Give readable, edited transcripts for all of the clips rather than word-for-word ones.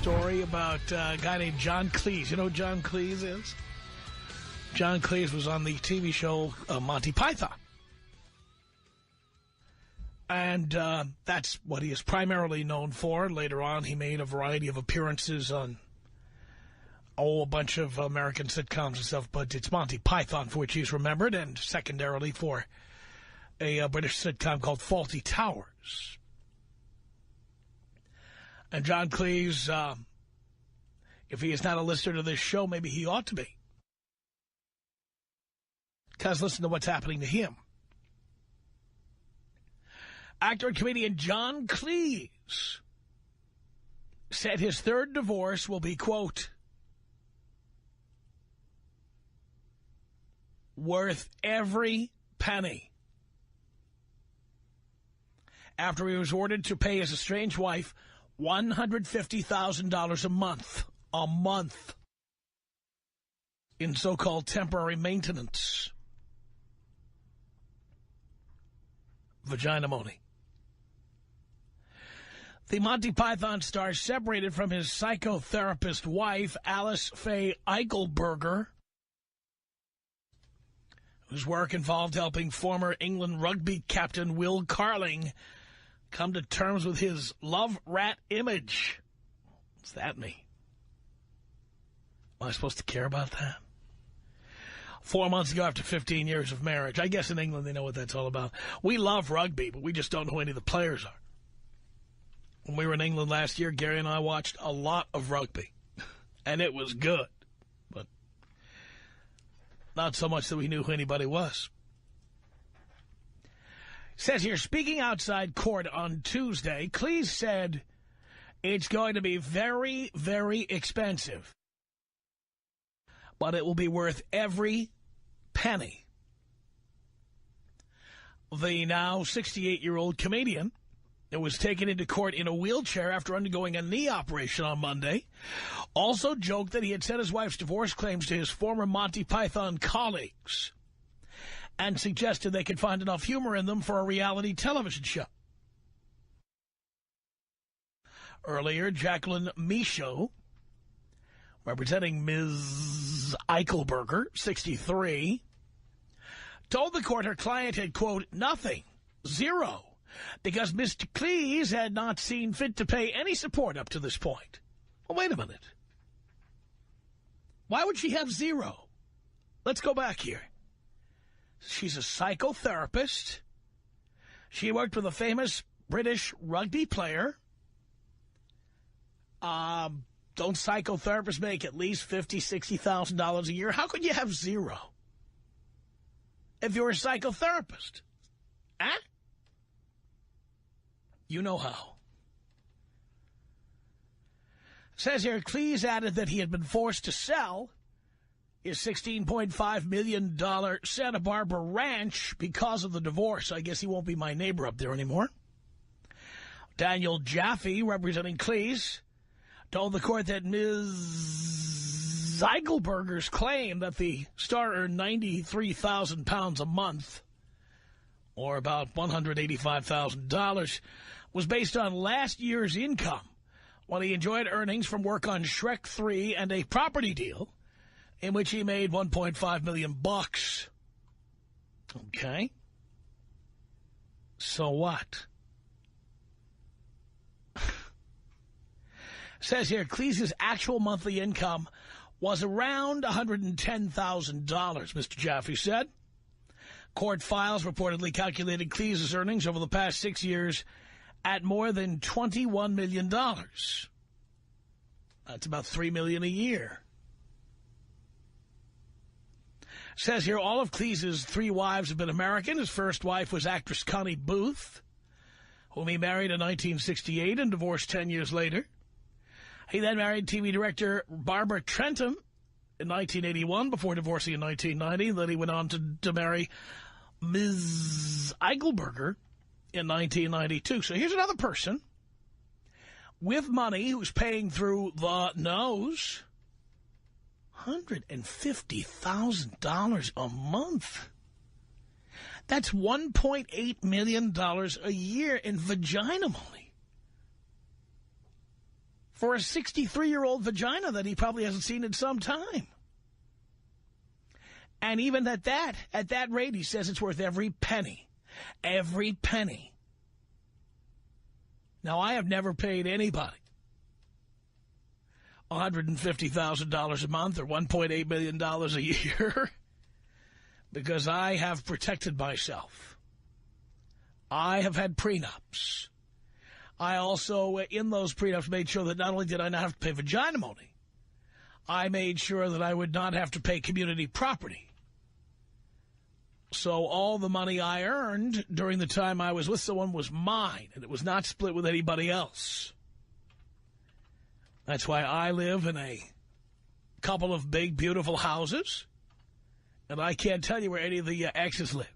story about a guy named John Cleese. You know who John Cleese is? John Cleese was on the TV show Monty Python. And that's what he is primarily known for. Later on, he made a variety of appearances on a bunch of American sitcoms and stuff. But it's Monty Python for which he's remembered, and secondarily for a British sitcom called Fawlty Towers. And John Cleese, if he is not a listener to this show, maybe he ought to be. Because listen to what's happening to him. Actor and comedian John Cleese said his third divorce will be, quote, worth every penny. After he was ordered to pay his estranged wife $150,000 a month in so-called temporary maintenance. Vaginamony. The Monty Python star separated from his psychotherapist wife, Alice Faye Eichelberger, whose work involved helping former England rugby captain Will Carling come to terms with his love rat image. What's that mean? Am I supposed to care about that? 4 months ago, after 15 years of marriage. I guess in England they know what that's all about. We love rugby, but we just don't know who any of the players are. When we were in England last year, Gary and I watched a lot of rugby. And it was good. But not so much that we knew who anybody was. Says here, speaking outside court on Tuesday, Cleese said it's going to be very, very expensive. But it will be worth every penny. The now 68-year-old comedian who was taken into court in a wheelchair after undergoing a knee operation on Monday also joked that he had sent his wife's divorce claims to his former Monty Python colleagues and suggested they could find enough humor in them for a reality television show. Earlier, Jacqueline Michaud, representing Ms. Eichelberger, 63, told the court her client had, quote, nothing, zero, because Mr. Cleese had not seen fit to pay any support up to this point. Well, wait a minute. Why would she have zero? Let's go back here. She's a psychotherapist. She worked with a famous British rugby player. Don't psychotherapists make at least $50,000, $60,000 a year? How could you have zero if you're a psychotherapist? Huh? You know how. Says here, Cleese added that he had been forced to sell his $16.5 million Santa Barbara ranch because of the divorce. I guess he won't be my neighbor up there anymore. Daniel Jaffe, representing Cleese, told the court that Ms. Eichelberger's claim that the star earned £93,000 a month, or about $185,000, was based on last year's income when he enjoyed earnings from work on Shrek 3 and a property deal in which he made $1.5 million bucks. Okay. So what? Says here, Cleese's actual monthly income was around $110,000, Mr. Jaffe said. Court files reportedly calculated Cleese's earnings over the past 6 years at more than $21 million. That's about $3 million a year. Says here, all of Cleese's 3 wives have been American. His first wife was actress Connie Booth, whom he married in 1968 and divorced 10 years later. He then married TV director Barbara Trentham in 1981 before divorcing in 1990. Then he went on to marry Ms. Eichelberger in 1992. So here's another person with money who's paying through the nose. $150,000 a month. That's $1.8 million a year in vagina money. for a 63-year-old vagina that he probably hasn't seen in some time. And even at that rate, he says it's worth every penny. Every penny. Now, I have never paid anybody $150,000 a month or $1.8 million a year because I have protected myself. I have had prenups. I also, in those prenups, made sure that not only did I not have to pay vagina-money, I made sure that I would not have to pay community property. So all the money I earned during the time I was with someone was mine, and it was not split with anybody else. That's why I live in a couple of big, beautiful houses, and I can't tell you where any of the exes live.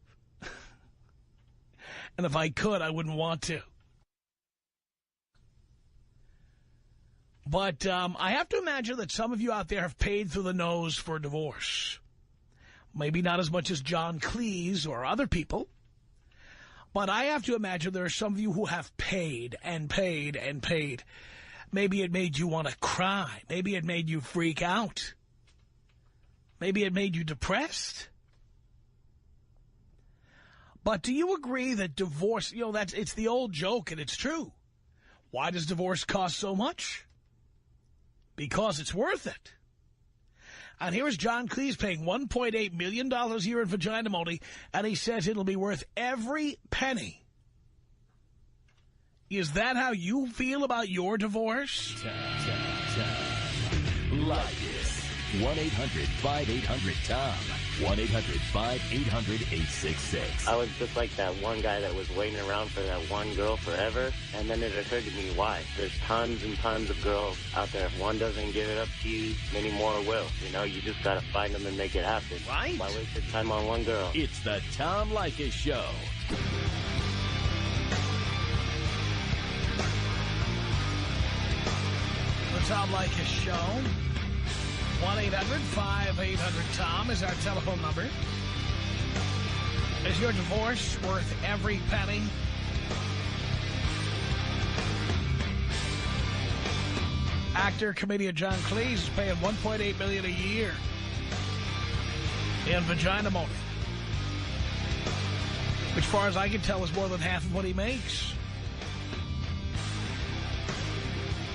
And if I could, I wouldn't want to. But I have to imagine that some of you out there have paid through the nose for a divorce. Maybe not as much as John Cleese or other people. But I have to imagine there are some of you who have paid and paid and paid. Maybe it made you want to cry. Maybe it made you freak out. Maybe it made you depressed. But do you agree that divorce, it's the old joke, and it's true. Why does divorce cost so much? Because it's worth it. And here is John Cleese paying $1.8 million a year in vagina-money, and he says it'll be worth every penny. Is that how you feel about your divorce? Like it. 1-800-5800-TOM. 1-800-5800-866. I was just like that one guy that was waiting around for that one girl forever, and then it occurred to me why. There's tons and tons of girls out there. If one doesn't give it up to you, many more will. You just got to find them and make it happen. Right. Why waste your time on one girl? It's the Tom Leykis Show. The Tom Leykis Show. 1-800-5800-TOM is our telephone number. Is your divorce worth every penny? Actor, comedian John Cleese is paying $1.8 million a year in vagina-money, which, as far as I can tell, is more than half of what he makes.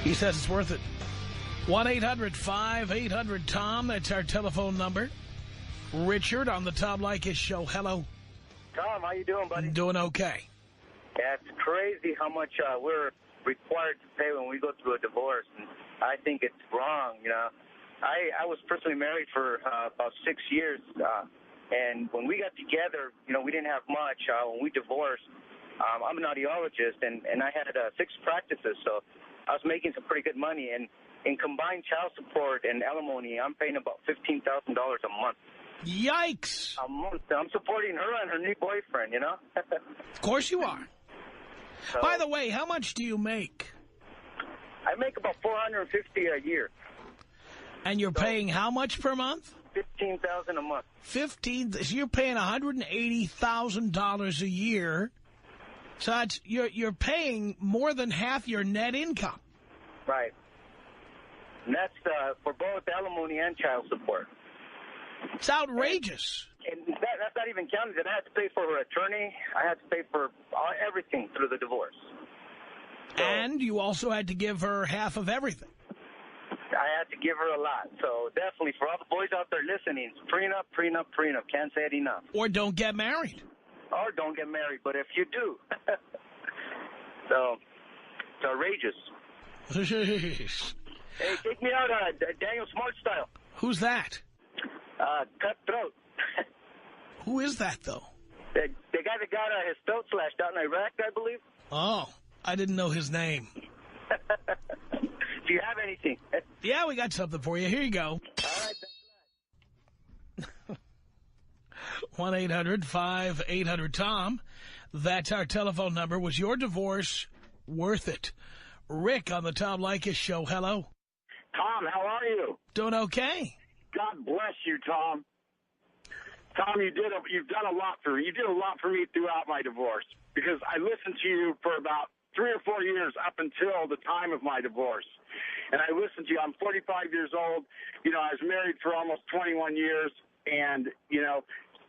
He says it's worth it. 1-800-5800-TOM. That's our telephone number. Richard on the Tom Leykis Show. Hello. Tom, how you doing, buddy? I'm doing okay. Yeah, it's crazy how much we're required to pay when we go through a divorce, and I think it's wrong, I was personally married for about 6 years, and when we got together, we didn't have much. When we divorced, I'm an audiologist, and I had 6 practices, so I was making some pretty good money, and in combined child support and alimony, I'm paying about $15,000 a month. Yikes! A month. I'm supporting her and her new boyfriend, Of course you are. So, by the way, how much do you make? I make about $450 a year. And you're paying how much per month? $15,000 a month. So you're paying $180,000 a year. So that's, you're paying more than half your net income. Right. And that's for both alimony and child support. It's outrageous. And that's not even counting that I had to pay for her attorney. I had to pay for everything through the divorce. So, and you also had to give her half of everything. I had to give her a lot. So definitely for all the boys out there listening, prenup, prenup, prenup. Can't say it enough. Or don't get married. Or don't get married. But if you do. So it's outrageous. Hey, take me out Daniel Smart style. Who's that? Cutthroat. Who is that, though? The guy that got his throat slashed out in Iraq, I believe. Oh, I didn't know his name. Do you have anything? Yeah, we got something for you. Here you go. All right, thanks a lot. lot. 1-800-5800-TOM. That's our telephone number. Was your divorce worth it? Rick on the Tom Leykis Show. Hello. Tom, how are you? Doing okay. God bless you, Tom. Tom, you've done a lot for me. You did a lot for me throughout my divorce because I listened to you for about 3 or 4 years up until the time of my divorce. and I listen to you. I'm 45 years old. You know, I was married for almost 21 years, and, you know,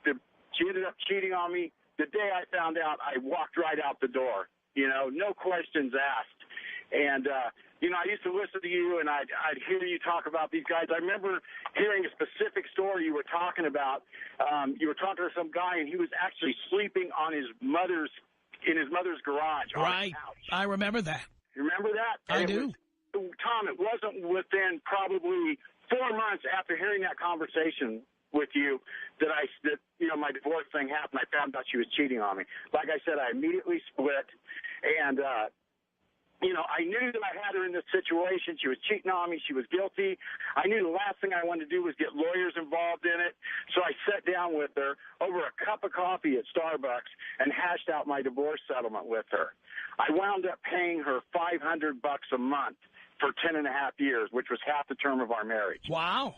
she ended up cheating on me. The day I found out, I walked right out the door, you know, no questions asked. And, you know, I used to listen to you, and I'd hear you talk about these guys. I remember hearing a specific story you were talking about. You were talking to some guy, and he was actually sleeping on in his mother's garage. Right. I remember that. You remember that? I do. Tom, it wasn't within probably 4 months after hearing that conversation with you that you know, my divorce thing happened. I found out she was cheating on me. Like I said, I immediately split, and you know, I knew that I had her in this situation. She was cheating on me. She was guilty. I knew the last thing I wanted to do was get lawyers involved in it. So I sat down with her over a cup of coffee at Starbucks and hashed out my divorce settlement with her. I wound up paying her $500 a month for 10.5 years, which was half the term of our marriage. Wow.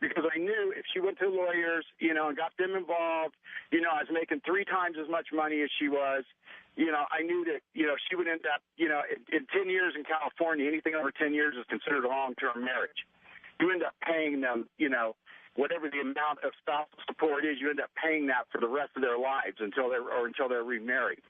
Because I knew if she went to lawyers, you know, and got them involved, you know, I was making 3 times as much money as she was. You know, I knew that, you know, she would end up, you know, in 10 years in California, anything over 10 years is considered a long-term marriage. You end up paying them, you know, whatever the amount of spousal support is, you end up paying that for the rest of their lives until they're remarried.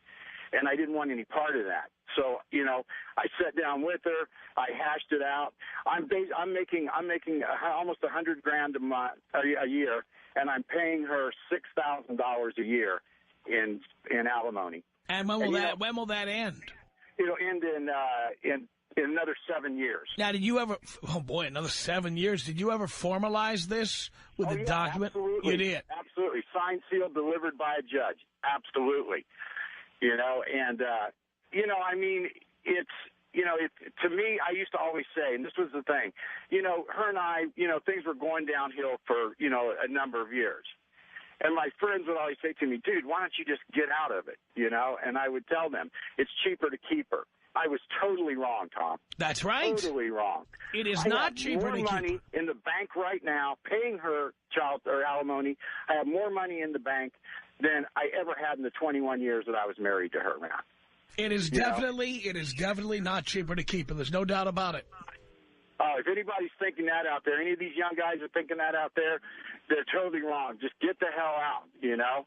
And I didn't want any part of that. So, you know, I sat down with her. I hashed it out. I'm making almost $100,000 a year, and I'm paying her $6,000 a year in alimony. And when will that end? It'll end in another 7 years. Now, did you ever? Oh boy, another 7 years. Did you ever formalize this with a document? Absolutely. You did. Absolutely. Signed, sealed, delivered by a judge. Absolutely. You know, and you know, I mean, it's, you know, to me, I used to always say, and this was the thing, you know, her and I, you know, things were going downhill for, you know, a number of years. And my friends would always say to me, dude, why don't you just get out of it, you know? And I would tell them, it's cheaper to keep her. I was totally wrong, Tom. That's right. Totally wrong. It is not cheaper to keep her. I have more money in the bank right now paying her child or alimony. I have more money in the bank than I ever had in the 21 years that I was married to her, man. It is definitely not cheaper to keep her. There's no doubt about it. If anybody's thinking that out there, any of these young guys are thinking that out there, they're totally wrong. Just get the hell out, you know.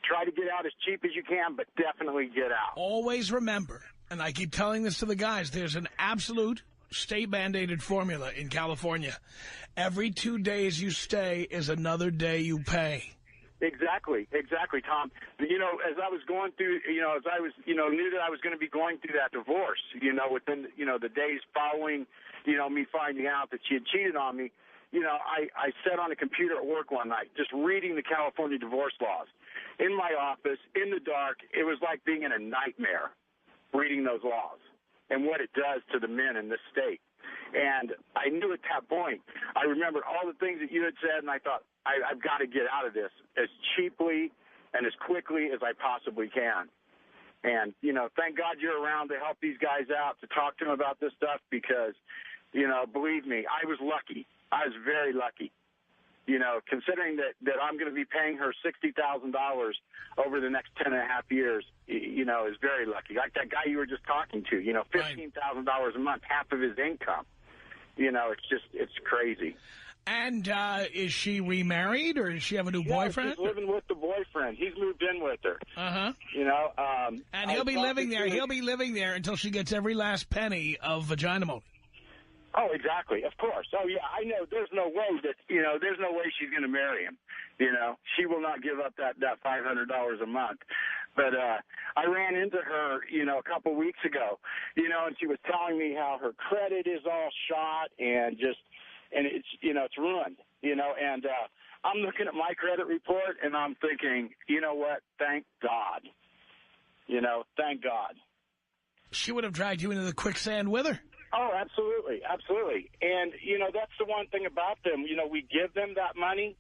Try to get out as cheap as you can, but definitely get out. Always remember, and I keep telling this to the guys, there's an absolute state-mandated formula in California. Every 2 days you stay is another day you pay. Exactly, Tom. You know, as I was going through, you know, as I was, you know, knew that I was going to be going through that divorce, you know, within, you know, the days following, you know, me finding out that she had cheated on me, you know, I sat on a computer at work one night just reading the California divorce laws. In my office, in the dark, it was like being in a nightmare reading those laws and what it does to the men in this state. And I knew at that point, I remembered all the things that you had said, and I thought, I've got to get out of this as cheaply and as quickly as I possibly can. And, you know, thank God you're around to help these guys out, to talk to them about this stuff because, you know, believe me, I was lucky. I was very lucky. You know, considering that I'm going to be paying her $60,000 over the next 10.5 years, you know, is very lucky. Like that guy you were just talking to, you know, $15,000 a month, half of his income. You know, it's crazy. And is she remarried, or does she have a new boyfriend? She's living with the boyfriend. He's moved in with her. Uh-huh. You know, and he'll be living there. He'll be living there until she gets every last penny of vagina-mony. Oh, exactly. Of course. Oh, yeah, I know. There's no way that, you know, there's no way she's going to marry him. You know, she will not give up that $500 a month. But I ran into her, you know, a couple weeks ago, you know, and she was telling me how her credit is all shot and it's, you know, it's ruined, you know, and I'm looking at my credit report and I'm thinking, you know what, thank God, you know, thank God. She would have dragged you into the quicksand with her. Oh, absolutely, absolutely. And, you know, that's the one thing about them. You know, we give them that money,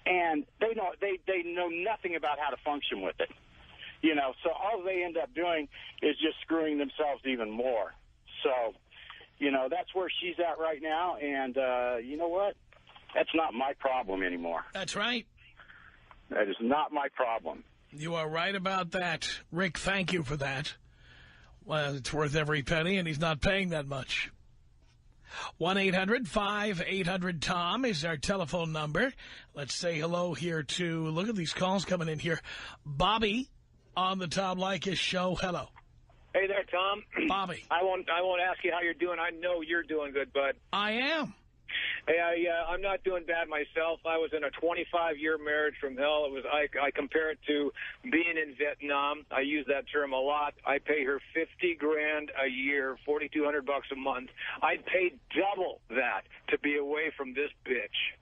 and they know nothing about how to function with it. You know, so all they end up doing is just screwing themselves even more. So, you know, that's where she's at right now, and you know what? That's not my problem anymore. That's right. That is not my problem. You are right about that. Rick, thank you for that. Well, it's worth every penny, and he's not paying that much. 1-800-5800-TOM is our telephone number. Let's say hello here to, look at these calls coming in here. Bobby on the Tom Leykis show. Hello. Hey there, Tom. Bobby. I won't ask you how you're doing. I know you're doing good, bud. I am. Hey, I'm not doing bad myself. I was in a 25-year marriage from hell. I compare it to being in Vietnam. I use that term a lot. I pay her $50,000 a year, $4,200 a month. I'd pay double that to be away from this bitch.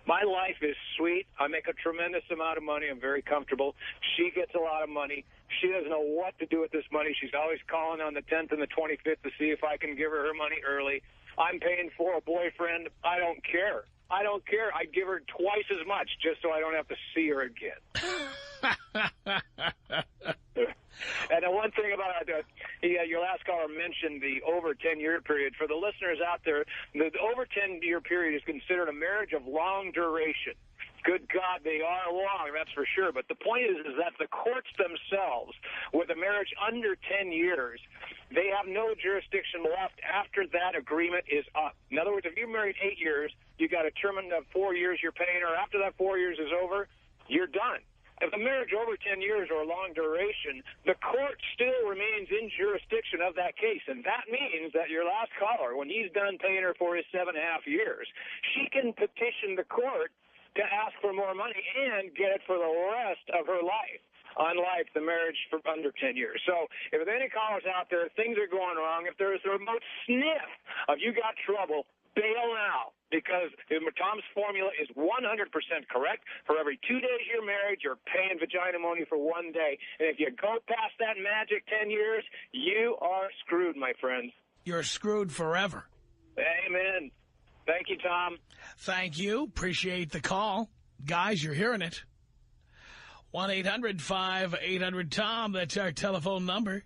My life is sweet. I make a tremendous amount of money. I'm very comfortable. She gets a lot of money. She doesn't know what to do with this money. She's always calling on the 10th and the 25th to see if I can give her money early. I'm paying for a boyfriend. I don't care. I don't care. I'd give her twice as much just so I don't have to see her again. And the one thing about your last caller mentioned the over 10-year period. For the listeners out there, the over 10-year period is considered a marriage of long duration. Good God, they are long, that's for sure. But the point is that the courts themselves, with a marriage under 10 years, they have no jurisdiction left after that agreement is up. In other words, if you're married 8 years, you got a term of 4 years you're paying her. After that 4 years is over, you're done. If a marriage over 10 years or long duration, the court still remains in jurisdiction of that case. And that means that your last caller, when he's done paying her for his 7.5 years, she can petition the court to ask for more money and get it for the rest of her life, unlike the marriage for under 10 years. So if there's any callers out there, things are going wrong, if there's a remote sniff of you got trouble, bail now, because Tom's formula is 100% correct. For every 2 days you're married, you're paying vagina money for 1 day. And if you go past that magic 10 years, you are screwed, my friends. You're screwed forever. Amen. Thank you, Tom. Thank you. Appreciate the call. Guys, you're hearing it. 1-800-5800-TOM. That's our telephone number.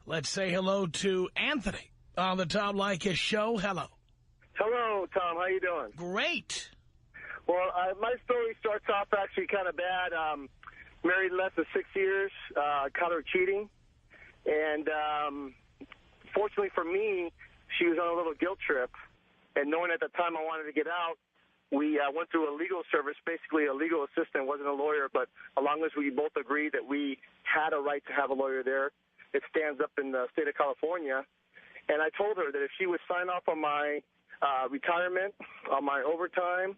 Let's say hello to Anthony on the Tom Leykis show. Hello. Hello, Tom. How you doing? Great. Well, my story starts off actually kind of bad. Married less than 6 years, caught her cheating. And fortunately for me, she was on a little guilt trip. And knowing at the time I wanted to get out, we went through a legal service, basically a legal assistant, wasn't a lawyer, but as long as we both agreed that we had a right to have a lawyer there, it stands up in the state of California. And I told her that if she would sign off on my retirement, on my overtime,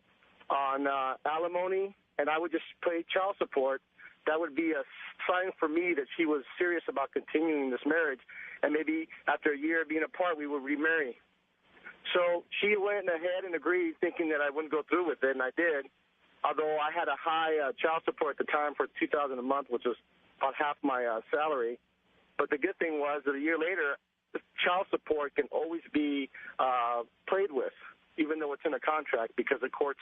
on alimony, and I would just pay child support, that would be a sign for me that she was serious about continuing this marriage. And maybe after a year of being apart, we would remarry. So she went ahead and agreed, thinking that I wouldn't go through with it, and I did. Although I had a high child support at the time for $2,000 a month, which was about half my salary. But the good thing was that a year later, the child support can always be played with, even though it's in a contract, because the courts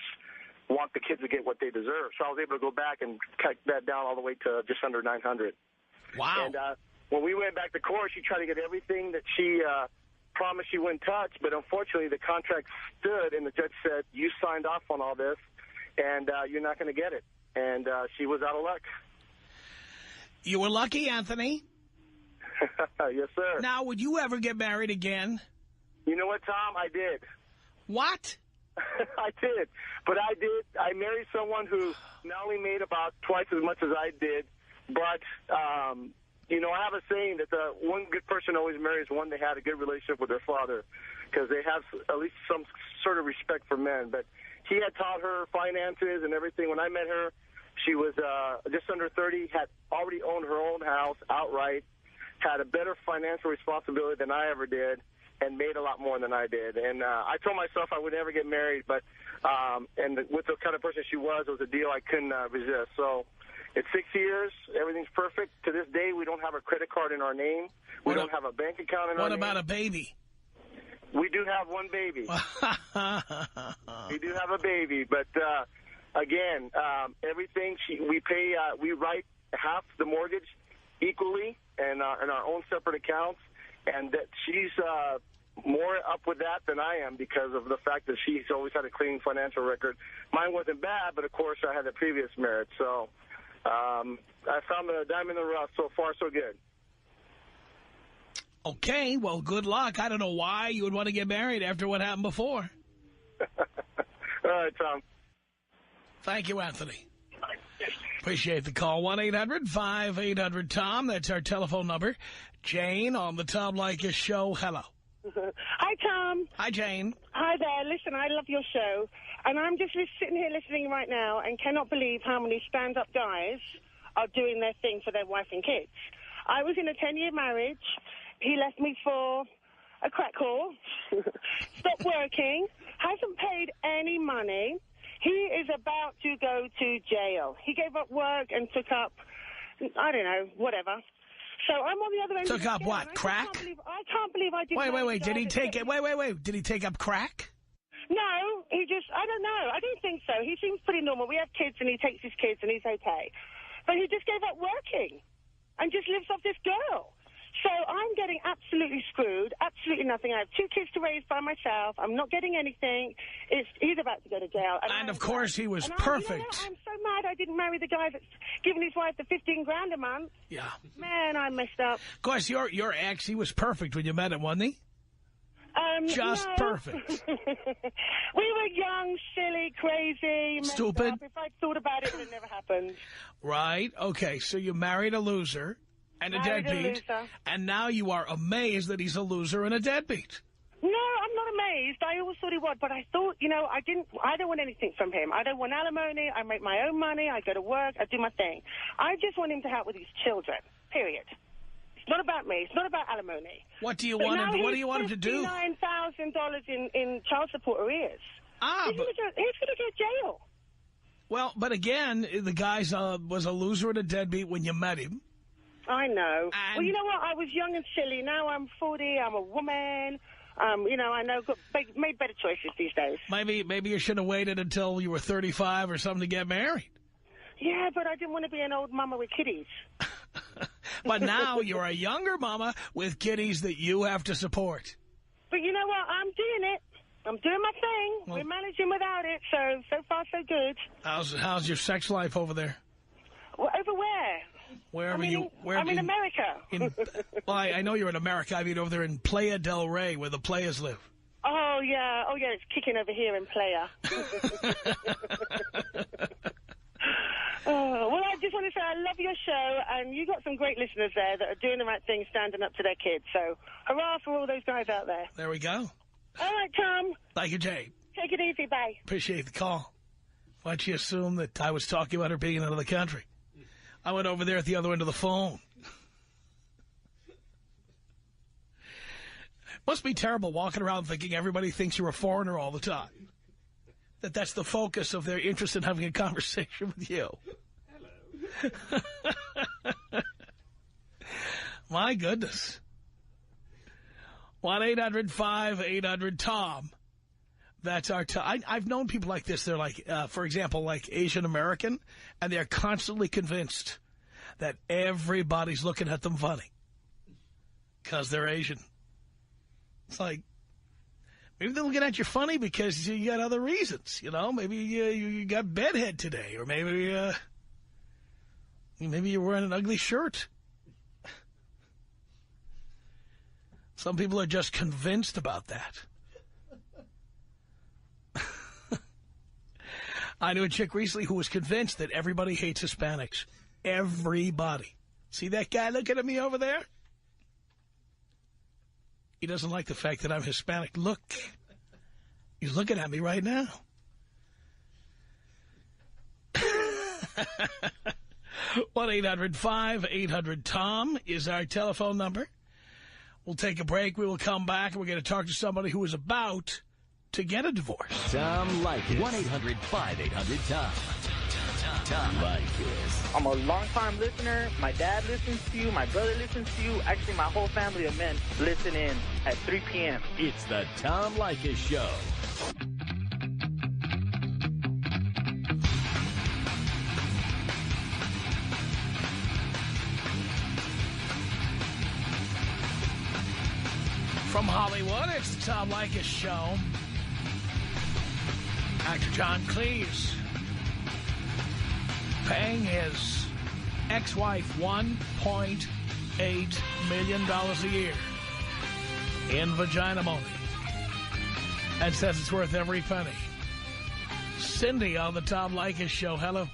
want the kids to get what they deserve. So I was able to go back and cut that down all the way to just under $900. Wow. And when we went back to court, she tried to get everything that she promised she wouldn't touch, but unfortunately the contract stood, and the judge said, you signed off on all this, and you're not going to get it. And she was out of luck. You were lucky, Anthony. Yes, sir. Now, would you ever get married again? You know what, Tom? I did. What? I did. But I married someone who not only made about twice as much as I did, but you know, I have a saying that the one good person always marries one they had a good relationship with their father, because they have at least some sort of respect for men. But he had taught her finances and everything. When I met her, she was just under 30, had already owned her own house outright, had a better financial responsibility than I ever did, and made a lot more than I did. And I told myself I would never get married, but and with the kind of person she was, it was a deal I couldn't resist. So it's 6 years. Everything's perfect. To this day, we don't have a credit card in our name. We don't have a bank account in our name. What about a baby? We do have one baby. We do have a baby. But, again, everything we pay, we write half the mortgage equally in our own separate accounts. And that she's more up with that than I am because of the fact that she's always had a clean financial record. Mine wasn't bad, but, of course, I had a previous marriage. So I found the diamond in the rough. So far, so good. Okay, well, good luck. I don't know why you would want to get married after what happened before. All right, Tom. Thank you, Anthony. Appreciate the call. 1-800-5800-TOM. That's our telephone number. Jane on the Tom Leykis show. Hello. Hi, Tom. Hi, Jane. Hi there. Listen, I love your show. And I'm just sitting here listening right now and cannot believe how many stand-up guys are doing their thing for their wife and kids. I was in a 10-year marriage. He left me for a crack whore, stopped working, hasn't paid any money. He is about to go to jail. He gave up work and took up, I don't know, whatever. So I'm on the other end. Took up what, crack? I can't believe I did. Wait. Did he take it? Wait. Did he take up crack? No, he just, I don't know. I don't think so. He seems pretty normal. We have kids and he takes his kids and he's okay. But he just gave up working and just lives off this girl. So I'm getting absolutely screwed, absolutely nothing. I have 2 kids to raise by myself. I'm not getting anything. He's about to go to jail. And of course he was perfect. I'm so mad I didn't marry the guy that's giving his wife the $15 grand a month. Yeah. Man, I messed up. Of course, your ex, he was perfect when you met him, wasn't he? Just no. perfect. We were young, silly, crazy, messed stupid. up. If I'd thought about it, it would have never happened. Right. Okay, so you married a loser and a deadbeat, and now you are amazed that he's a loser and a deadbeat. No, I'm not amazed. I always thought he would, but I thought, I don't want anything from him. I don't want alimony. I make my own money. I go to work. I do my thing. I just want him to help with his children, period. It's not about me. It's not about alimony. What do you want him to, what do you want him to do? $59,000 in child support arrears. He's going to go to jail. Well, but again, the guy was a loser and a deadbeat when you met him. I know. And well, you know what? I was young and silly. Now I'm 40. I'm a woman. I know, made better choices these days. Maybe you should have waited until you were 35 or something to get married. Yeah, but I didn't want to be an old mama with kiddies. But now you're a younger mama with kiddies that you have to support. But you know what? I'm doing it. I'm doing my thing. Well, we're managing without it, so far so good. How's your sex life over there? Well, over where? Wherever I'm in America. Well, I know you're in America. I mean, over there in Playa del Rey, where the players live. Oh, yeah. It's kicking over here in Playa. Well, I just want to say I love your show, and you got some great listeners there that are doing the right thing, standing up to their kids. So, hurrah for all those guys out there. There we go. All right, Tom. Thank you, Jane. Take it easy. Bye. Appreciate the call. Why'd she assume that I was talking about her being out of the country? I went over there at the other end of the phone. Must be terrible walking around thinking everybody thinks you're a foreigner all the time. That's the focus of their interest in having a conversation with you. Hello. My goodness. 1-800-5800-TOM. That's our I've known people like this. They're like, for example, like Asian American, and they're constantly convinced that everybody's looking at them funny because they're Asian. It's like, maybe they're looking at you funny because you got other reasons, Maybe you got bedhead today, or maybe you're wearing an ugly shirt. Some people are just convinced about that. I knew a chick recently who was convinced that everybody hates Hispanics. Everybody. See that guy looking at me over there? He doesn't like the fact that I'm Hispanic. Look. He's looking at me right now. 1-800-5800-TOM is our telephone number. We'll take a break. We will come back, and we're going to talk to somebody who is about to get a divorce. Tom Leykis. 1-800-5800-TOM. Tom Leykis. I'm a long-time listener. My dad listens to you. My brother listens to you. Actually, my whole family of men listen in at 3 p.m. It's the Tom Leykis Show. From Hollywood, it's the Tom Leykis Show. Actor John Cleese paying his ex-wife $1.8 million a year in Vaginamony. And says it's worth every penny. Cindy on the Tom Leykis Show. Hello.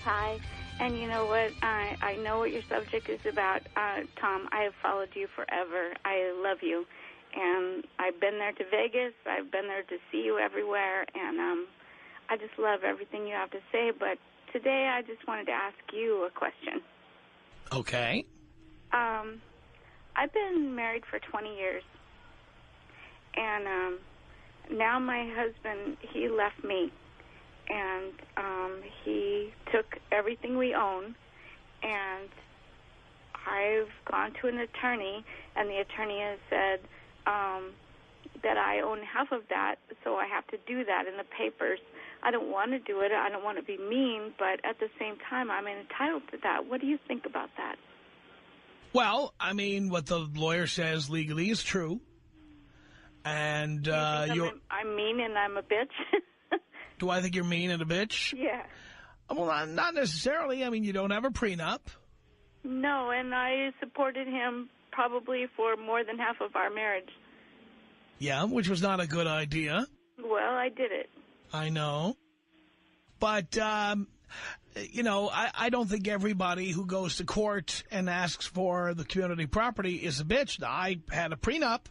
Hi. And you know what? I know what your subject is about. Tom, I have followed you forever. I love you. And I've been there to Vegas. I've been there to see you everywhere. And I just love everything you have to say. But today I just wanted to ask you a question. Okay. I've been married for 20 years. And now my husband, he left me. And he took everything we own, and I've gone to an attorney, and the attorney has said that I own half of that, so I have to do that in the papers. I don't want to do it. I don't want to be mean, but at the same time, I'm entitled to that. What do you think about that? Well, I mean, what the lawyer says legally is true. And I'm mean and I'm a bitch? Do I think you're mean and a bitch? Yeah. Well, not necessarily. I mean, you don't have a prenup. No, and I supported him probably for more than half of our marriage. Yeah, which was not a good idea. Well, I did it. I know. But, you know, I don't think everybody who goes to court and asks for the community property is a bitch. Now, I had a prenup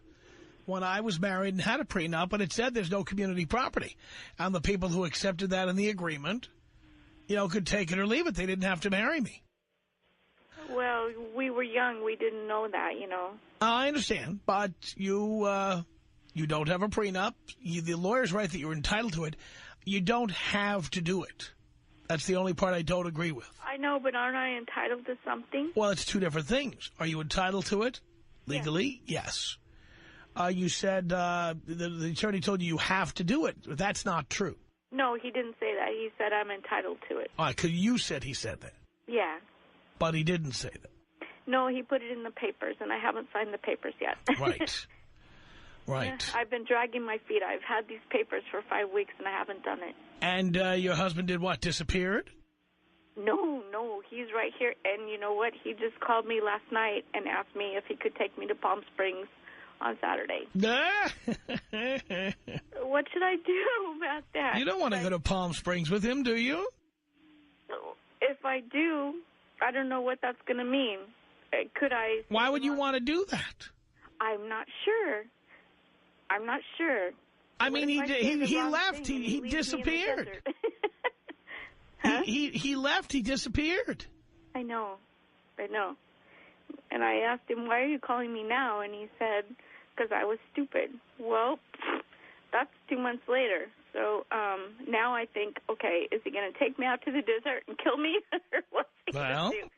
when I was married and had a prenup, and it said there's no community property. And the people who accepted that in the agreement, you know, could take it or leave it. They didn't have to marry me. Well, we were young. We didn't know that, you know. I understand, but you don't have a prenup. The lawyer's right that you're entitled to it. You don't have to do it. That's the only part I don't agree with. I know, but aren't I entitled to something? Well, it's two different things. Are you entitled to it legally? Yeah. Yes. You said the attorney told you have to do it. That's not true. No, he didn't say that. He said I'm entitled to it. All right, 'cause you said he said that. Yeah. But he didn't say that. No, he put it in the papers, and I haven't signed the papers yet. Right. Right. I've been dragging my feet. I've had these papers for 5 weeks, and I haven't done it. And your husband did what, disappeared? No, he's right here. And you know what? He just called me last night and asked me if he could take me to Palm Springs on Saturday. What should I do about that? You don't want to go to Palm Springs with him, do you? If I do, I don't know what that's going to mean. Could I... Why would you want to do that? I'm not sure. I mean, he left. He disappeared. Huh? He left. He disappeared. I know. And I asked him, why are you calling me now? And he said, because I was stupid. Well, that's 2 months later. So now I think, okay, is he going to take me out to the desert and kill me? Or what's he going to do?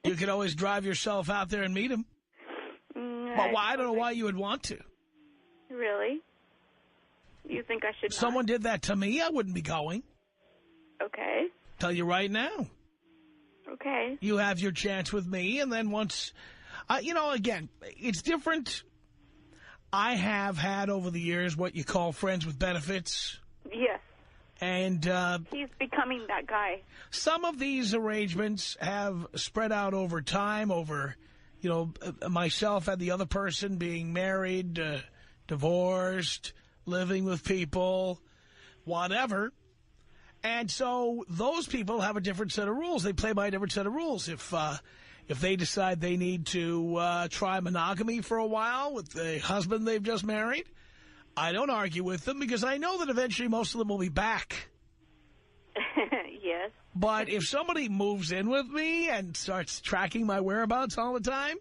You could always drive yourself out there and meet him. But I don't know why you would want to. Really? You think I should not? Someone did that to me, I wouldn't be going. Okay. Tell you right now. Okay. You have your chance with me, and then once... you know, again, it's different. I have had over the years what you call friends with benefits. Yes. And... he's becoming that guy. Some of these arrangements have spread out over time, over, you know, myself and the other person being married, divorced, living with people, whatever. And so those people have a different set of rules. They play by a different set of rules. If they decide they need to try monogamy for a while with the husband they've just married, I don't argue with them because I know that eventually most of them will be back. Yes. But if somebody moves in with me and starts tracking my whereabouts all the time,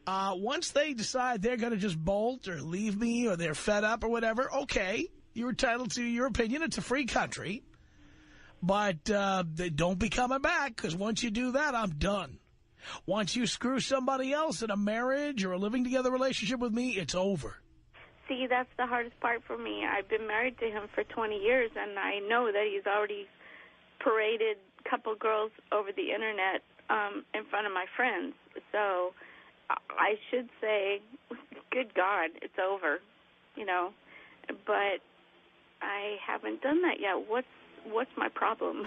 once they decide they're going to just bolt or leave me or they're fed up or whatever, okay, you're entitled to your opinion. It's a free country. But they don't be coming back because once you do that, I'm done. Once you screw somebody else in a marriage or a living together relationship with me, it's over. See, that's the hardest part for me. I've been married to him for 20 years, and I know that he's already paraded a couple girls over the Internet in front of my friends. So I should say, good God, it's over, you know. But I haven't done that yet. What's my problem?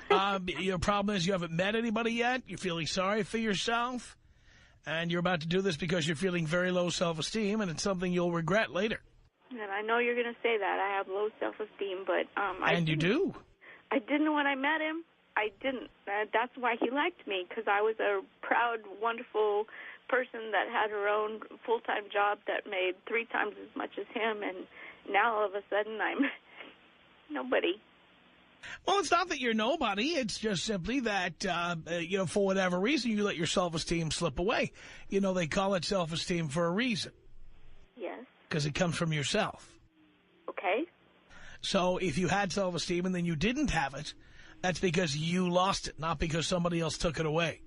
Your problem is you haven't met anybody yet. You're feeling sorry for yourself. And you're about to do this because you're feeling very low self-esteem, and it's something you'll regret later. And I know you're going to say that. I have low self-esteem, but... And you do. I didn't when I met him. I didn't. That's why he liked me, because I was a proud, wonderful person that had her own full-time job that made 3 times as much as him, and now all of a sudden I'm nobody. Well, it's not that you're nobody. It's just simply that, for whatever reason, you let your self-esteem slip away. They call it self-esteem for a reason. Yes. Because it comes from yourself. Okay. So if you had self-esteem and then you didn't have it, that's because you lost it, not because somebody else took it away.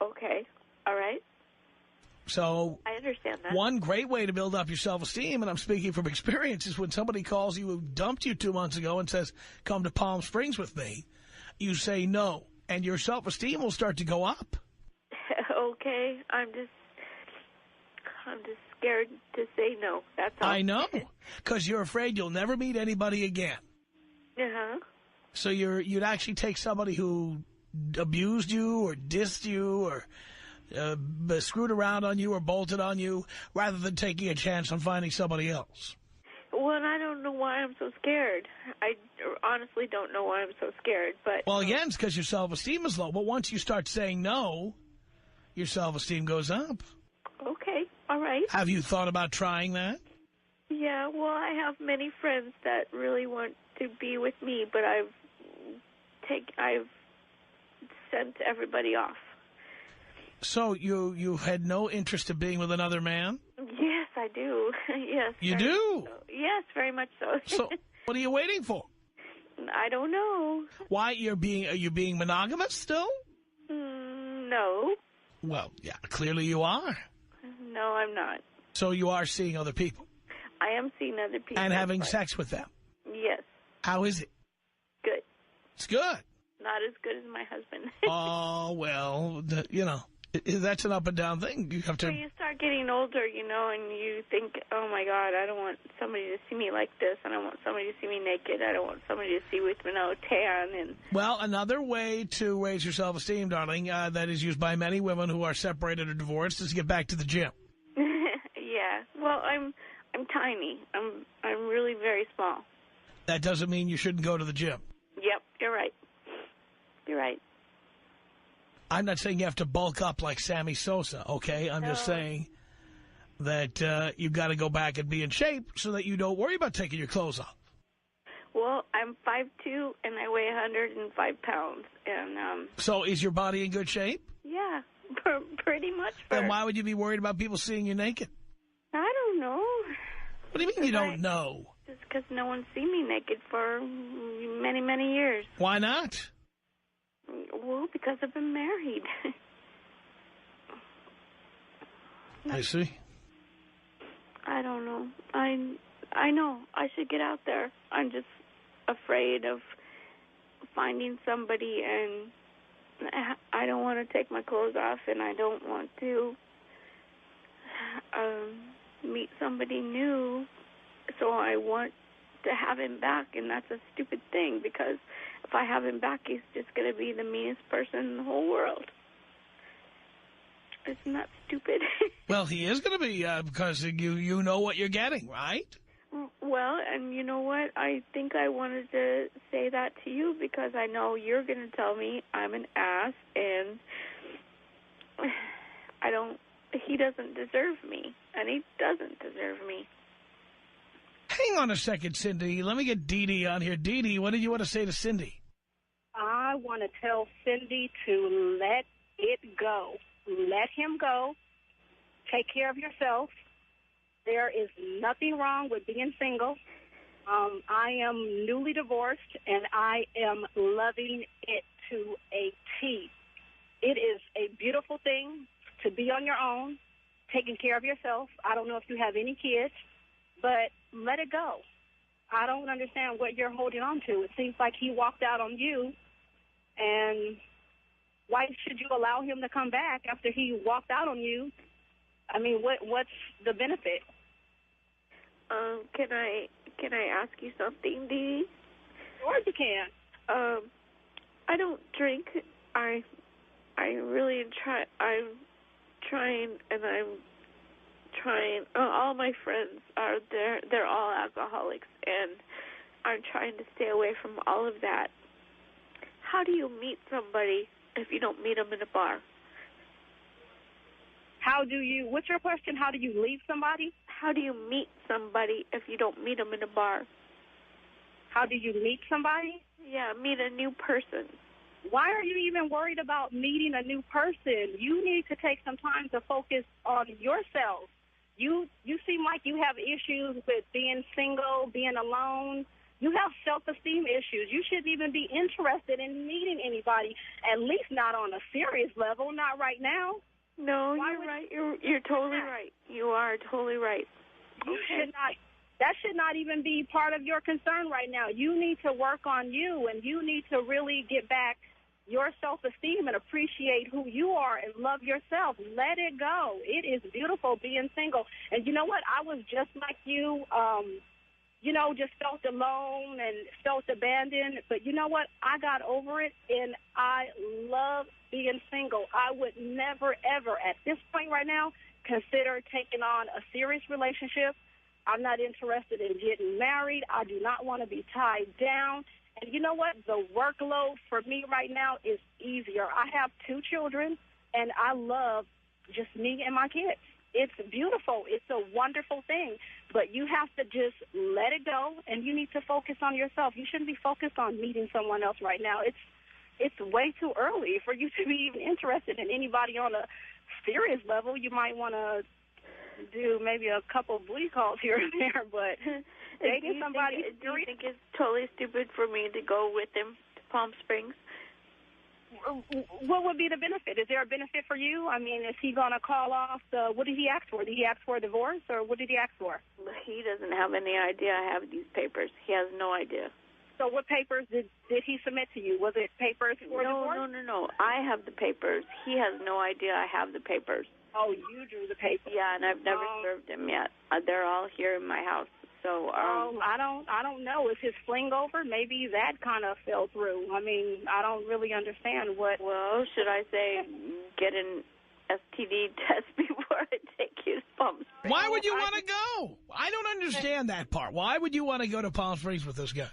Okay. All right. So I understand that. One great way to build up your self-esteem, and I'm speaking from experience, is when somebody calls you who dumped you 2 months ago and says, come to Palm Springs with me, you say no, and your self-esteem will start to go up. Okay. I'm just scared to say no. That's all. I know, because you're afraid you'll never meet anybody again. Uh-huh. So you'd actually take somebody who abused you or dissed you or screwed around on you or bolted on you rather than taking a chance on finding somebody else. Well, I don't know why I'm so scared. I honestly don't know why I'm so scared. But well, again, it's because your self-esteem is low. But once you start saying no, your self-esteem goes up. Okay, all right. Have you thought about trying that? Yeah, well, I have many friends that really want to be with me, but I've sent everybody off. So you had no interest in being with another man? Yes, I do. Yes. You do? So. Yes, very much so. So what are you waiting for? I don't know. Why, are you being monogamous still? No. Well, yeah, clearly you are. No, I'm not. So you are seeing other people? I am seeing other people. And having sex with them? Yes. How is it? Good. It's good. Not as good as my husband. Oh, well, that's an up and down thing. You have to. When you start getting older, and you think, oh, my God, I don't want somebody to see me like this. I don't want somebody to see me naked. I don't want somebody to see with no tan. And well, another way to raise your self-esteem, darling, that is used by many women who are separated or divorced, is to get back to the gym. Yeah. Well, I'm tiny. I'm really very small. That doesn't mean you shouldn't go to the gym. Yep, you're right. You're right. I'm not saying you have to bulk up like Sammy Sosa, okay? I'm just saying that you've got to go back and be in shape so that you don't worry about taking your clothes off. Well, I'm 5'2", and I weigh 105 pounds. And so is your body in good shape? Yeah, pretty much. Then why would you be worried about people seeing you naked? I don't know. What do you mean you don't know? Just because no one's seen me naked for many, many years. Why not? Well, because I've been married. I see. I don't know. I know I should get out there. I'm just afraid of finding somebody, and I don't want to take my clothes off, and I don't want to meet somebody new. So I want to have him back, and that's a stupid thing, because if I have him back, he's just going to be the meanest person in the whole world. Isn't that stupid? Well, he is going to be, because you know what you're getting, right? Well, and you know what? I think I wanted to say that to you because I know you're going to tell me I'm an ass, and he doesn't deserve me, and he doesn't deserve me. Hang on a second, Cindy. Let me get Dee Dee on here. Dee Dee, what did you want to say to Cindy? I want to tell Cindy to let it go. Let him go. Take care of yourself. There is nothing wrong with being single. I am newly divorced, and I am loving it to a T. It is a beautiful thing to be on your own, taking care of yourself. I don't know if you have any kids, but let it go. I don't understand what you're holding on to. It seems like he walked out on you, and why should you allow him to come back after he walked out on you? I mean, what's the benefit? Can I ask you something, Dee? Sure you can. I don't drink. I really try. I'm trying, and I'm trying. All my friends are there. They're all alcoholics, and I'm trying to stay away from all of that. How do you meet somebody if you don't meet them in a bar? What's your question? How do you leave somebody? How do you meet somebody if you don't meet them in a bar? How do you meet somebody? Yeah, meet a new person. Why are you even worried about meeting a new person? You need to take some time to focus on yourself. You seem like you have issues with being single, being alone. You have self-esteem issues. You shouldn't even be interested in meeting anybody, at least not on a serious level, not right now. No, you're right. You're totally right. You are totally right. You should not. That should not even be part of your concern right now. You need to work on you, and you need to really get back your self-esteem and appreciate who you are and love yourself. Let it go. It is beautiful being single. And you know what? I was just like you, just felt alone and felt abandoned. But you know what? I got over it, and I love being single. I would never, ever, at this point right now, consider taking on a serious relationship. I'm not interested in getting married. I do not want to be tied down. And you know what? The workload for me right now is easier. I have 2 children, and I love just me and my kids. It's beautiful. It's a wonderful thing. But you have to just let it go, and you need to focus on yourself. You shouldn't be focused on meeting someone else right now. It's way too early for you to be even interested in anybody on a serious level. You might want to do maybe a couple booty calls here and there, but dating somebody... Do you think it's totally stupid for me to go with him to Palm Springs? What would be the benefit? Is there a benefit for you? I mean, is he going to call off what did he ask for? Did he ask for a divorce, or what did he ask for? He doesn't have any idea I have these papers. He has no idea. So what papers did he submit to you? Was it papers for divorce? No. I have the papers. He has no idea I have the papers. Oh, you drew the papers. Yeah, and I've never served him yet. They're all here in my house. So I don't know. Is his fling over? Maybe that kind of fell through. I mean, I don't really understand what. Well, should I say get an STD test before I take you to Palm Springs? Why would you want to go? I don't understand that part. Why would you want to go to Palm Springs with this guy?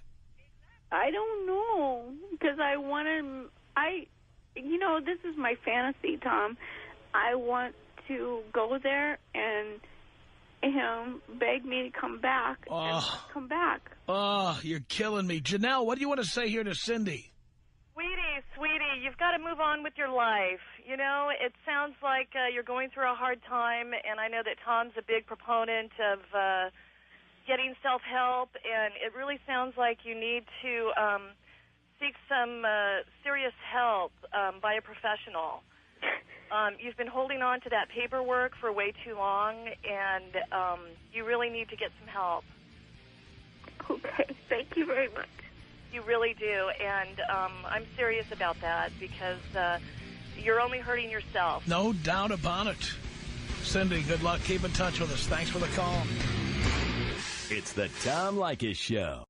I don't know, because I want to. This is my fantasy, Tom. I want to go there and him beg me to come back and come back. Oh, you're killing me. Janelle, what do you want to say here to Cindy? Sweetie, you've got to move on with your life. You know, it sounds like you're going through a hard time, and I know that Tom's a big proponent of getting self-help, and it really sounds like you need to seek some serious help by a professional. You've been holding on to that paperwork for way too long, and you really need to get some help. Okay, thank you very much. You really do, and I'm serious about that because you're only hurting yourself. No doubt about it. Cindy, good luck. Keep in touch with us. Thanks for the call. It's the Tom Leykis Show.